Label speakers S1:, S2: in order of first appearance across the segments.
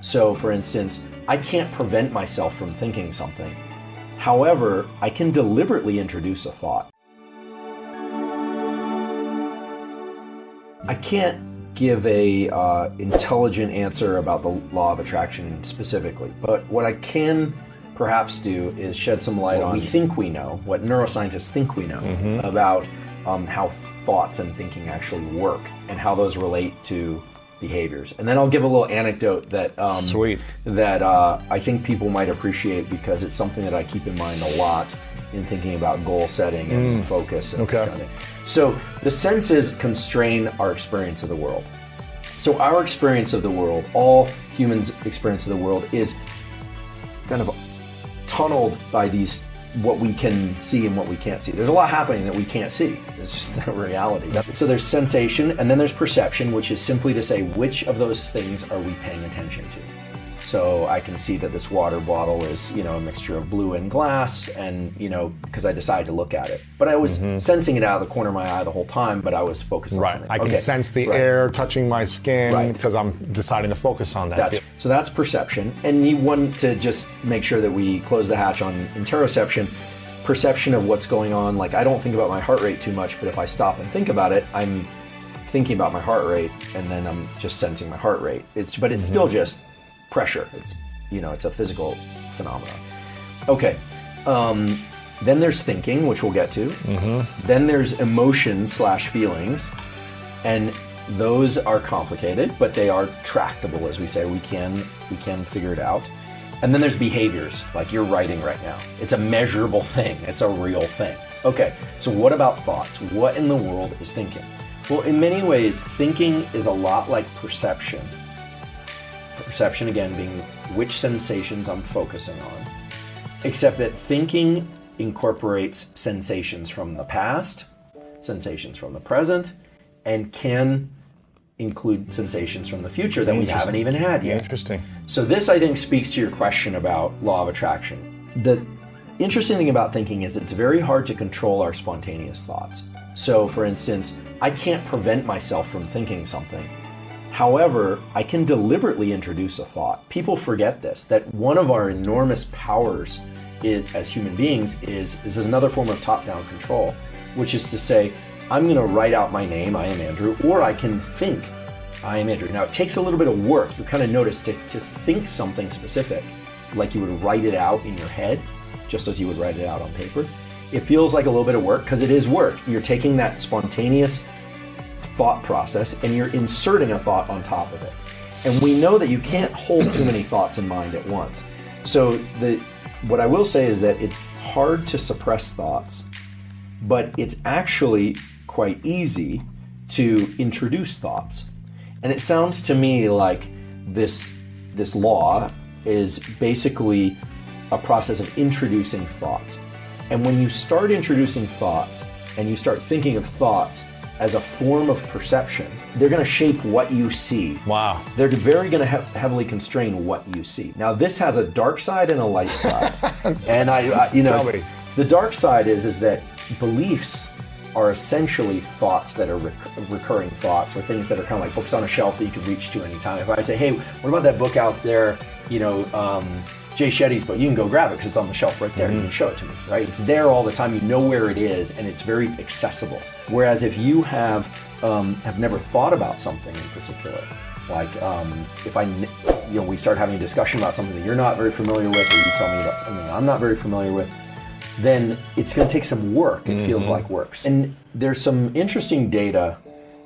S1: So for instance, I can't prevent myself from thinking something. However, I can deliberately introduce a thought. I can't give a intelligent answer about the law of attraction specifically, but what I can perhaps do is shed some light on what we think we know, what neuroscientists think we know about how thoughts and thinking actually work and how those relate to behaviors. And then I'll give a little anecdote that I think people might appreciate because it's something that I keep in mind a lot in thinking about goal setting and focus and this kind of thing. So the senses constrain our experience of the world. So our experience of the world, all humans' experience of the world is kind of tunneled by these, what we can see and what we can't see. There's a lot happening that we can't see. It's just the reality. So there's sensation, and then there's perception, which is simply to say which of those things are we paying attention to. So I can see that this water bottle is, a mixture of blue and glass, and, because I decided to look at it. But I was sensing it out of the corner of my eye the whole time, but I was focused on something.
S2: I can sense the air touching my skin because I'm deciding to focus on that.
S1: So that's perception. And you want to just make sure that we close the hatch on interoception, perception of what's going on. Like, I don't think about my heart rate too much, but if I stop and think about it, I'm thinking about my heart rate, and then I'm just sensing my heart rate. It's still just pressure. It's a physical phenomenon. Okay. Then there's thinking, which we'll get to. Then there's emotions/feelings, and those are complicated, but they are tractable, as we say. We can figure it out. And then there's behaviors, like you're writing right now. It's a measurable thing. It's a real thing. Okay. So what about thoughts? What in the world is thinking? Well, in many ways, thinking is a lot like perception. Perception, again, being which sensations I'm focusing on, except that thinking incorporates sensations from the past, sensations from the present, and can include sensations from the future that we haven't even had yet.
S2: Interesting.
S1: So this, I think, speaks to your question about law of attraction. The interesting thing about thinking is it's very hard to control our spontaneous thoughts. So, for instance, I can't prevent myself from thinking something. However, I can deliberately introduce a thought. People forget this, that one of our enormous powers as human beings is another form of top-down control, which is to say, I'm going to write out my name, I am Andrew, or I can think, I am Andrew. Now, it takes a little bit of work. You kind of notice to think something specific, like you would write it out in your head, just as you would write it out on paper. It feels like a little bit of work because it is work. You're taking that spontaneous thought process and you're inserting a thought on top of it. And we know that you can't hold too many thoughts in mind at once. So what I will say is that it's hard to suppress thoughts, but it's actually quite easy to introduce thoughts. And it sounds to me like this law is basically a process of introducing thoughts. And when you start introducing thoughts and you start thinking of thoughts as a form of perception, they're going to shape what you see.
S2: Wow.
S1: They're very going to heavily constrain what you see. Now, this has a dark side and a light side. And the dark side is that beliefs are essentially thoughts that are recurring thoughts, or things that are kind of like books on a shelf that you can reach to anytime. If I say, hey, what about that book out there, Jay Shetty's book, you can go grab it because it's on the shelf right there. You can show it to me, right? It's there all the time. You know where it is, and it's very accessible. Whereas if you have never thought about something in particular, like if we start having a discussion about something that you're not very familiar with, or you tell me about something I'm not very familiar with, then it's going to take some work. It feels like work. And there's some interesting data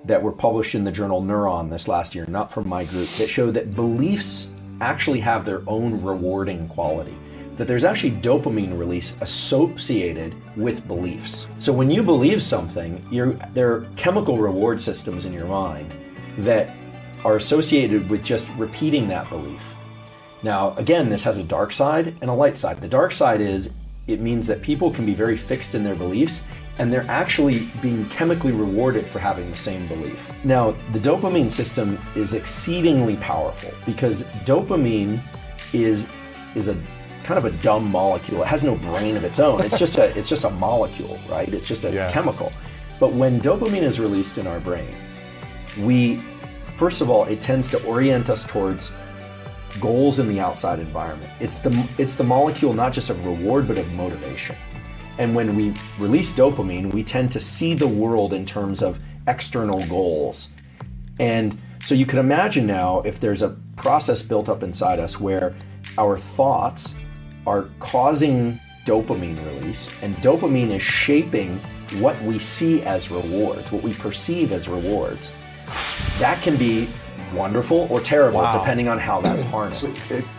S1: that were published in the journal Neuron this last year, not from my group, that show that beliefs actually have their own rewarding quality, that there's actually dopamine release associated with beliefs. So when you believe something, there are chemical reward systems in your mind that are associated with just repeating that belief. Now, again, this has a dark side and a light side. The dark side is it means that people can be very fixed in their beliefs, and they're actually being chemically rewarded for having the same belief. Now, the dopamine system is exceedingly powerful because dopamine is a kind of a dumb molecule. It has no brain of its own. It's just a molecule, right? It's just a chemical. But when dopamine is released in our brain, first of all, it tends to orient us towards goals in the outside environment. It's the molecule not just of reward, but of motivation. And when we release dopamine, we tend to see the world in terms of external goals. And so you can imagine now if there's a process built up inside us where our thoughts are causing dopamine release, and dopamine is shaping what we see as rewards, what we perceive as rewards. That can be wonderful or terrible, depending on how that's harnessed.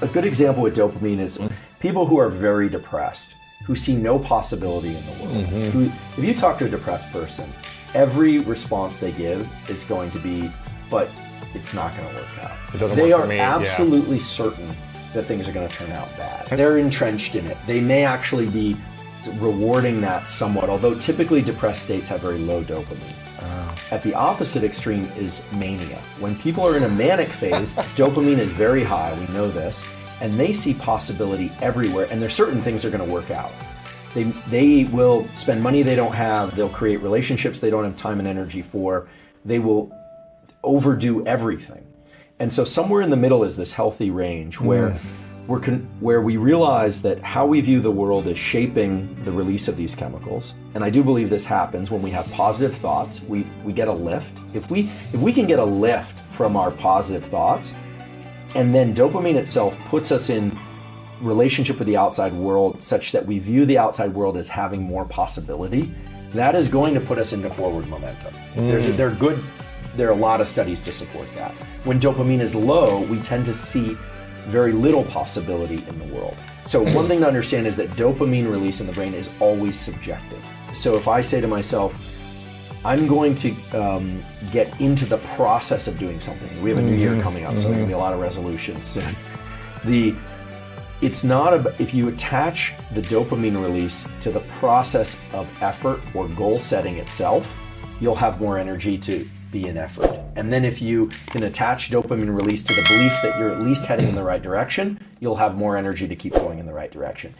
S1: A good example with dopamine is people who are very depressed, who see no possibility in the world. Who, if you talk to a depressed person, every response they give is going to be, but it's not going to work out. They are absolutely certain that things are going to turn out bad. They're entrenched in it. They may actually be rewarding that somewhat, although typically depressed states have very low dopamine. At the opposite extreme is mania. When people are in a manic phase, dopamine is very high, we know this, and they see possibility everywhere, and there's certain things are going to work out. They will spend money they don't have, they'll create relationships they don't have time and energy for, they will overdo everything. And so somewhere in the middle is this healthy range where we realize that how we view the world is shaping the release of these chemicals. And I do believe this happens when we have positive thoughts. We get a lift. If we can get a lift from our positive thoughts, and then dopamine itself puts us in relationship with the outside world such that we view the outside world as having more possibility, that is going to put us into forward momentum. There are a lot of studies to support that. When dopamine is low, we tend to see very little possibility in the world. So one thing to understand is that dopamine release in the brain is always subjective. So if I say to myself, I'm going to get into the process of doing something. We have a new year coming up, so there's going to be a lot of resolutions soon. It's not if you attach the dopamine release to the process of effort or goal setting itself, you'll have more energy to be in effort. And then if you can attach dopamine release to the belief that you're at least heading in the right direction, you'll have more energy to keep going in the right direction.